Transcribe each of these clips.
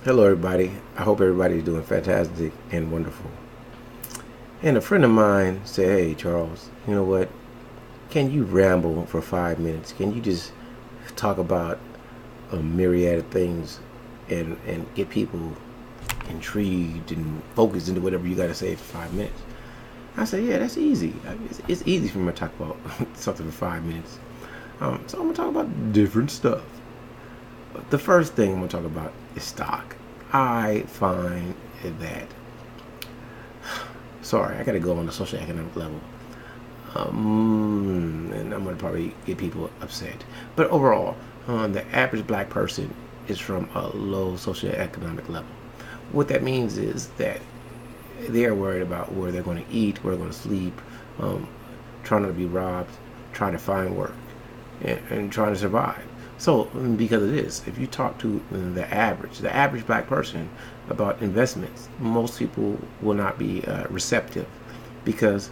Hello, everybody. I hope everybody's doing fantastic and wonderful. And a friend of mine said, "Hey, Charles, you know what? Can you ramble for 5 minutes? Can you just talk about a myriad of things and get people intrigued and focused into whatever you got to say for 5 minutes?" I said, "Yeah, that's easy. It's easy for me to talk about something for 5 minutes. So I'm gonna talk about different stuff. The first thing I'm gonna talk about is stock. I find that sorry, I gotta go on the social economic level. And I'm gonna probably get people upset. But overall, the average black person is from a low socioeconomic level. What that means is that they're worried about where they're going to eat, where they're going to sleep, um, trying not to be robbed, trying to find work, and trying to survive. So, because of this, if you talk to the average black person about investments, most people will not be receptive because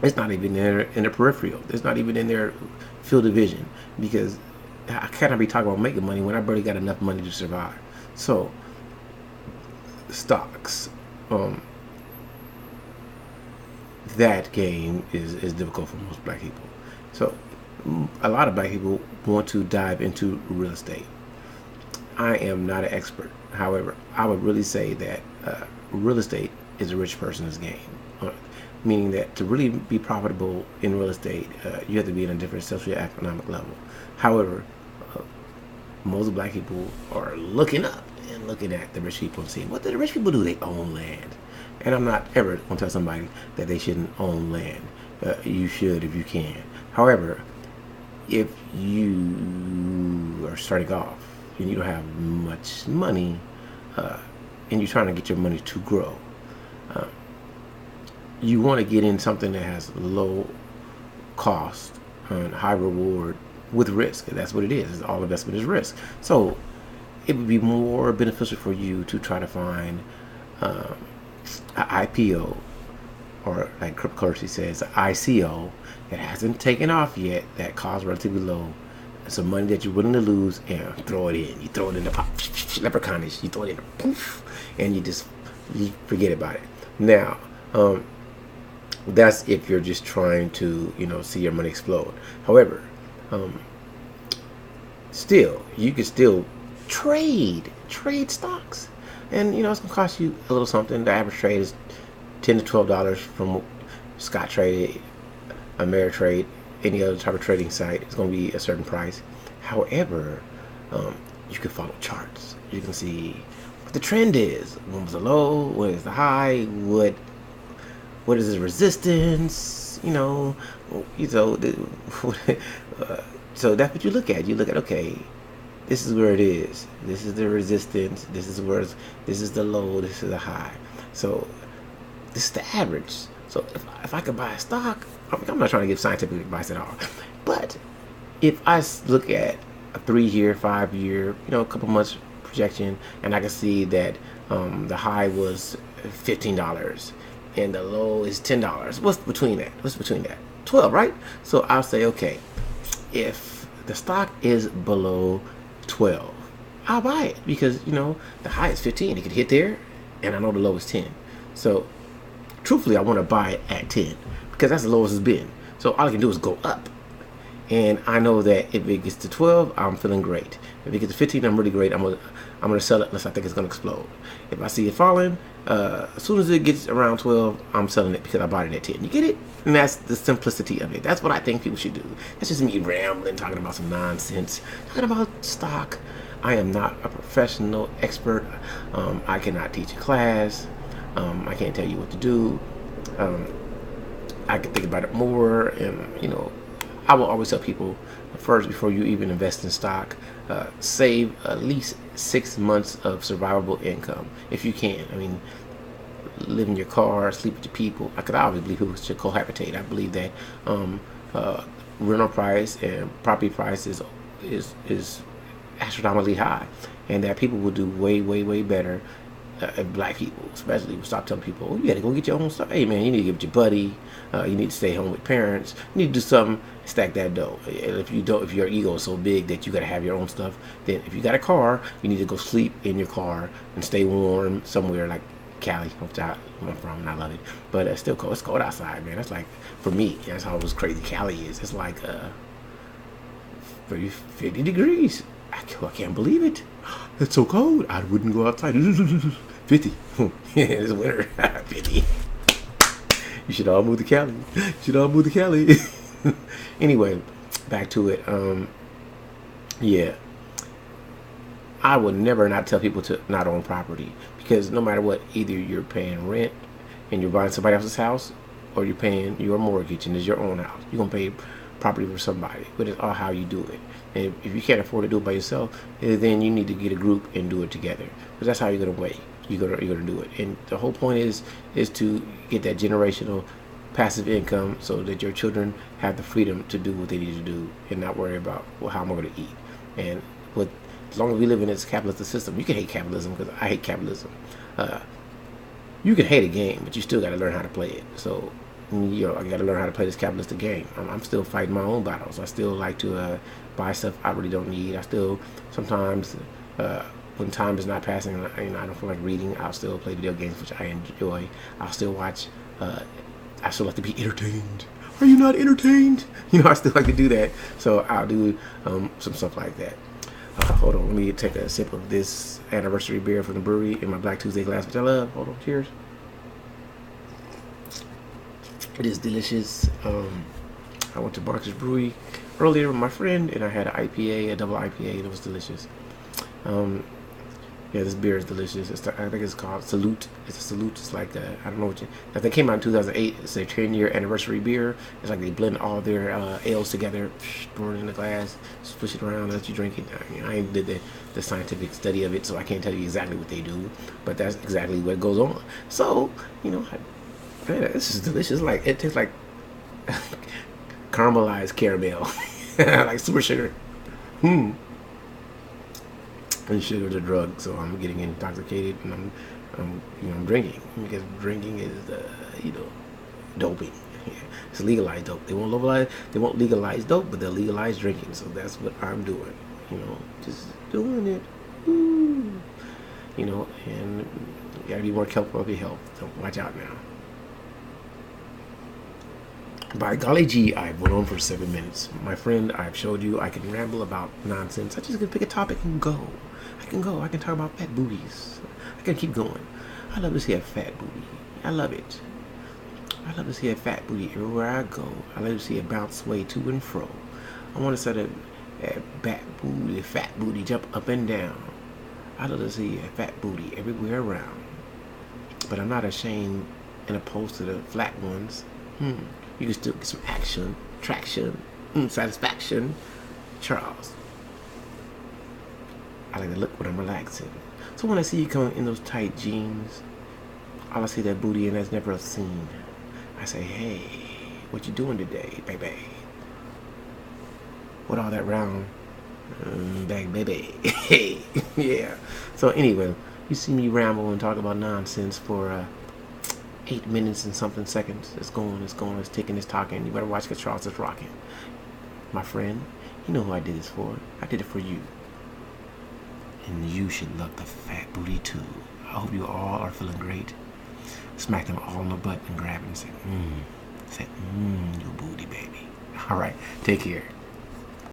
it's not even in their peripheral. It's not even in their field of vision because I cannot be talking about making money when I barely got enough money to survive. So, stocks, um, that game is difficult for most black people. So, a lot of black people want to dive into real estate. I am not an expert. However, I would really say that real estate is a rich person's game. Meaning that to really be profitable in real estate, you have to be in a different socioeconomic level. However, uh, most black people are looking up and looking at the rich people and seeing what do the rich people do. They own land, and I'm not ever going to tell somebody that they shouldn't own land. You should if you can. However, if you are starting off and you don't have much money, and you're trying to get your money to grow, uh, you want to get in something that has low cost and high reward with risk. That's what it is. All investment is risk. So it would be more beneficial for you to try to find um, an IPO, or like cryptocurrency says, an ICO that hasn't taken off yet, that costs relatively low, some money that you're willing to lose, and throw it in. You throw it in the pot, leprechaunish. You throw it in, poof, and you forget about it. Now, that's if you're just trying to see your money explode. However, um, still you can still trade stocks, and it's gonna cost you a little something. The average trade is $10 to $12 from Scott Trade, Ameritrade, any other type of trading site. It's going to be a certain price. However, you can follow charts. You can see what the trend is. When was the low? When is the high? What is the resistance? So that's what you look at. You look at, okay, this is where it is. This is the resistance. This is the low. This is the high. So this is the average. So if I could buy a stock, I'm not trying to give scientific advice at all, but if I look at a 3 year, 5 year, a couple months projection, and I can see that the high was $15 and the low is $10. What's between that? 12, right? So I'll say, okay, if the stock is below 12, I'll buy it because the high is 15. It could hit there, and I know the low is 10. So truthfully, I want to buy it at 10 because that's the lowest it's been. So all I can do is go up. And I know that if it gets to 12, I'm feeling great. If it gets to 15, I'm really great. I'm gonna sell it unless I think it's gonna explode. If I see it falling, as soon as it gets around 12, I'm selling it because I bought it at 10. You get it? And that's the simplicity of it. That's what I think people should do. That's just me rambling, talking about some nonsense, talking about stock. I am not a professional expert. I cannot teach a class. I can't tell you what to do. I can think about it more, and I will always tell people first, before you even invest in stock, save at least 6 months of survivable income if you can. I mean, live in your car, sleep with your people. I could obviously believe people should cohabitate. I believe that rental price and property price is astronomically high, and that people will do way better Black people, especially, stop telling people, oh, you gotta go get your own stuff. Hey man, you need to give it your buddy. You need to stay home with parents. You need to do something. Stack that dough. And if you don't, if your ego is so big that you gotta have your own stuff, then if you got a car, you need to go sleep in your car and stay warm somewhere like Cali, which I'm from, and I love it. But it's still cold. It's cold outside, man. That's like, for me, that's how crazy Cali is. It's like 50 degrees. I can't believe it. It's so cold. I wouldn't go outside. 50. Yeah, it's winter. 50. You should all move to Cali. You should all move to Cali. Anyway, back to it. Yeah. I would never not tell people to not own property, because no matter what, either you're paying rent and you're buying somebody else's house, or you're paying your mortgage and it's your own house. You're going to pay property for somebody, but it's all how you do it. And if you can't afford to do it by yourself, then you need to get a group and do it together, because that's how you're going to wait. You're gonna do it. And the whole point is to get that generational passive income, so that your children have the freedom to do what they need to do and not worry about, well, how am I going to eat. And as long as we live in this capitalist system, you can hate capitalism, because I hate capitalism. You can hate a game, but you still got to learn how to play it. So I got to learn how to play this capitalistic game. I'm still fighting my own battles. I still like to buy stuff I really don't need. I still sometimes, when time is not passing, I don't feel like reading, I'll still play video games, which I enjoy. I'll still watch. I still like to be entertained. Are you not entertained? I still like to do that. So I'll do some stuff like that. Hold on, let me take a sip of this anniversary beer from the brewery in my Black Tuesday glass, which I love. Hold on, cheers. It is delicious. I went to Barker's Brewery earlier with my friend, and I had an IPA, a double IPA, and it was delicious. Yeah, this beer is delicious. I think it's called Salute. It's a Salute. It's like I don't know what I think it came out in 2008. It's a 10-year anniversary beer. It's like they blend all their ales together, pour it in the glass, push it around, and let you drink it. I ain't did the scientific study of it, so I can't tell you exactly what they do, but that's exactly what goes on. So man, this is delicious. Like, it tastes like caramelized caramel, like super sugar. And sugar is a drug, so I'm getting intoxicated, and I'm drinking, because drinking is doping. It's legalized dope. They won't legalize dope, but they'll legalize drinking. So that's what I'm doing. Just doing it. And you gotta be more careful of your health. So watch out now. By golly gee, I've went on for 7 minutes. My friend, I've showed you I can ramble about nonsense. I just can pick a topic and go. I can talk about fat booties. I can keep going. I love to see a fat booty. I love it. I love to see a fat booty everywhere I go. I love to see it bounce sway to and fro. I want to see a fat booty jump up and down. I love to see a fat booty everywhere around. But I'm not ashamed and opposed to the flat ones. You can still get some action, traction, satisfaction. Charles. I like to look when I'm relaxing. So when I see you coming in those tight jeans, all I see that booty, and that's never seen. I say, hey, what you doing today, baby? With all that round bag, baby. Hey, yeah. So anyway, you see me ramble and talk about nonsense for 8 minutes and something seconds. It's ticking, it's talking. You better watch, because Charles is rocking. My friend, you know who I did this for. I did it for you. And you should love the fat booty too. I hope you all are feeling great. Smack them all in the butt and grab it and say, your booty, baby. All right, take care.